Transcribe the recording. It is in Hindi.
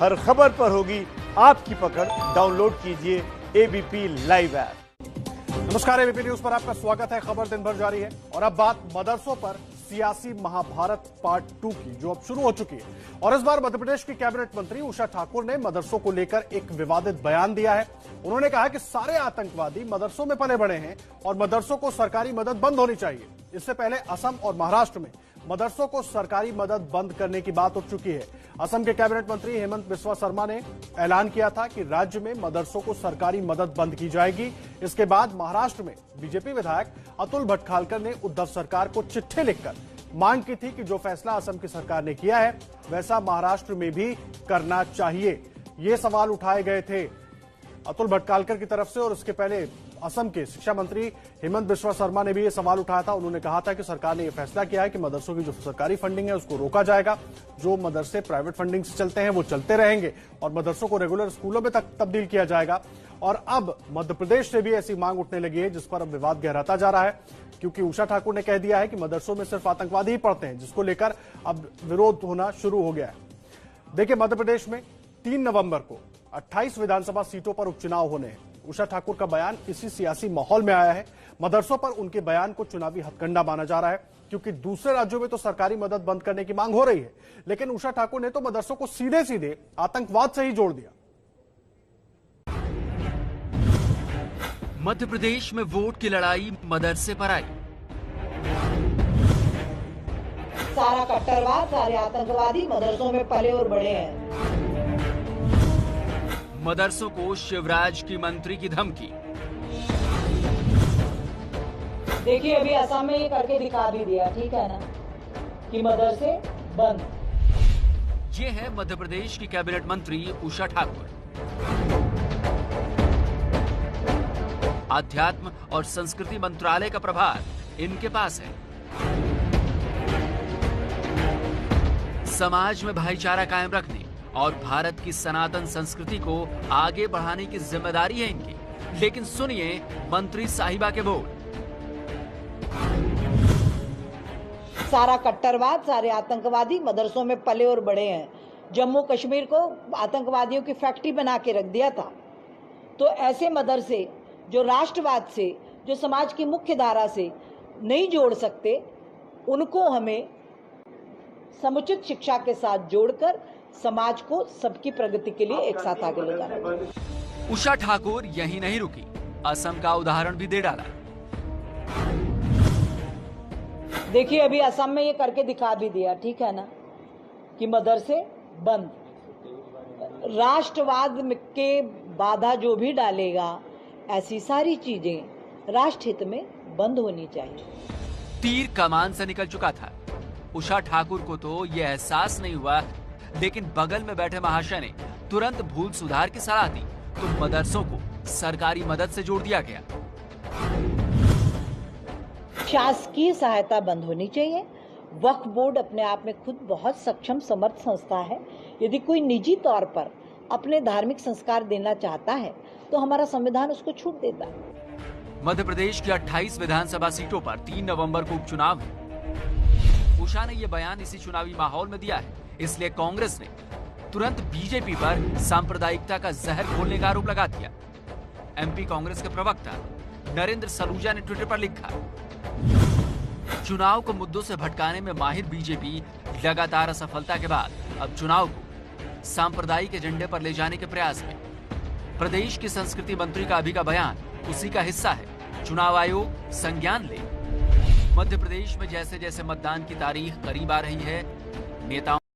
हर खबर पर होगी आपकी पकड़। डाउनलोड कीजिए एबीपी लाइव ऐप। नमस्कार, एबीपी न्यूज पर आपका स्वागत है। खबर दिन भर जारी है और अब बात मदरसों पर सियासी महाभारत पार्ट 2 की, जो अब शुरू हो चुकी है। और इस बार मध्य प्रदेश की कैबिनेट मंत्री उषा ठाकुर ने मदरसों को लेकर एक विवादित बयान दिया है। उन्होंने कहा कि सारे आतंकवादी मदरसों में पले बड़े हैं और मदरसों को सरकारी मदद बंद होनी चाहिए। इससे पहले असम और महाराष्ट्र में मदरसों को सरकारी मदद बंद करने की बात उठ चुकी है। असम के कैबिनेट मंत्री हेमंत बिस्वा शर्मा ने ऐलान किया था कि राज्य में मदरसों को सरकारी मदद बंद की जाएगी। इसके बाद महाराष्ट्र में बीजेपी विधायक अतुल भटखालकर ने उद्धव सरकार को चिट्ठी लिखकर मांग की थी कि जो फैसला असम की सरकार ने किया है वैसा महाराष्ट्र में भी करना चाहिए। ये सवाल उठाए गए थे अतुल भटखालकर की तरफ से, और उसके पहले असम के शिक्षा मंत्री हेमंत बिस्वा शर्मा ने भी ये सवाल उठाया था। उन्होंने कहा था कि सरकार ने यह फैसला किया है कि मदरसों की जो सरकारी फंडिंग है उसको रोका जाएगा। जो मदरसे प्राइवेट फंडिंग से चलते हैं वो चलते रहेंगे और मदरसों को रेगुलर स्कूलों में तब्दील किया जाएगा। और अब मध्य प्रदेश से भी ऐसी मांग उठने लगी है, जिस पर अब विवाद गहराता जा रहा है, क्योंकि उषा ठाकुर ने कह दिया है कि मदरसों में सिर्फ आतंकवादी ही पढ़ते हैं, जिसको लेकर अब विरोध होना शुरू हो गया है। देखिए, मध्य प्रदेश में 3 नवंबर को 28 विधानसभा सीटों पर उपचुनाव होने हैं। उषा ठाकुर का बयान इसी सियासी माहौल में आया है। मदरसों पर उनके बयान को चुनावी हथकंडा माना जा रहा है, क्योंकि दूसरे राज्यों में तो सरकारी मदद बंद करने की मांग हो रही है, लेकिन उषा ठाकुर ने तो मदरसों को सीधे सीधे आतंकवाद से ही जोड़ दिया। मध्य प्रदेश में वोट की लड़ाई मदरसे पर आई। सारा कट्टरवाद, सारे आतंकवादी मदरसों में पले और बड़े हैं। मदरसों को शिवराज की मंत्री की धमकी। देखिए, अभी असम में ये करके दिखा भी दिया, ठीक है ना, कि मदरसे बंद। ये है मध्य प्रदेश की कैबिनेट मंत्री उषा ठाकुर। अध्यात्म और संस्कृति मंत्रालय का प्रभार इनके पास है। समाज में भाईचारा कायम रखने और भारत की सनातन संस्कृति को आगे बढ़ाने की जिम्मेदारी है इनकी। लेकिन सुनिए मंत्री साहिबा के बोल। सारा कट्टरवाद, सारे आतंकवादी मदरसों में पले और बड़े हैं। जम्मू कश्मीर को आतंकवादियों की फैक्ट्री बना के रख दिया था। तो ऐसे मदरसे जो राष्ट्रवाद से, जो समाज की मुख्य धारा से नहीं जोड़ सकते, उनको हमें समुचित शिक्षा के साथ जोड़कर समाज को सबकी प्रगति के लिए एक साथ आगे ले जाना। उषा ठाकुर यहीं नहीं रुकी, असम का उदाहरण भी दे डाला। देखिए, अभी असम में ये करके दिखा भी दिया, ठीक है ना, कि मदरसे बंद। राष्ट्रवाद के बाधा जो भी डालेगा, ऐसी सारी चीजें राष्ट्र हित में बंद होनी चाहिए। तीर कमान से निकल चुका था। उषा ठाकुर को तो ये एहसास नहीं हुआ, लेकिन बगल में बैठे महाशय ने तुरंत भूल सुधार की सलाह दी, तो मदरसों को सरकारी मदद से जोड़ दिया गया। शासकीय सहायता बंद होनी चाहिए। वक्फ बोर्ड अपने आप में खुद बहुत सक्षम समर्थ संस्था है। यदि कोई निजी तौर पर अपने धार्मिक संस्कार देना चाहता है तो हमारा संविधान उसको छूट देता है। मध्य प्रदेश की 28 विधानसभा सीटों पर 3 नवंबर को उपचुनाव है। उषा ने यह बयान इसी चुनावी माहौल में दिया है, इसलिए कांग्रेस ने तुरंत बीजेपी पर सांप्रदायिकता का जहर घोलने का आरोप लगा दिया। एमपी कांग्रेस के प्रवक्ता नरेंद्र सलूजा ने ट्विटर पर लिखा, चुनाव को मुद्दों से भटकाने में माहिर बीजेपी लगातार असफलता के बाद अब चुनाव को सांप्रदायिक एजेंडे पर ले जाने के प्रयास में। प्रदेश की संस्कृति मंत्री का अभी का बयान उसी का हिस्सा है। चुनाव आयोग संज्ञान ले। मध्य प्रदेश में जैसे जैसे मतदान की तारीख करीब आ रही है, नेताओं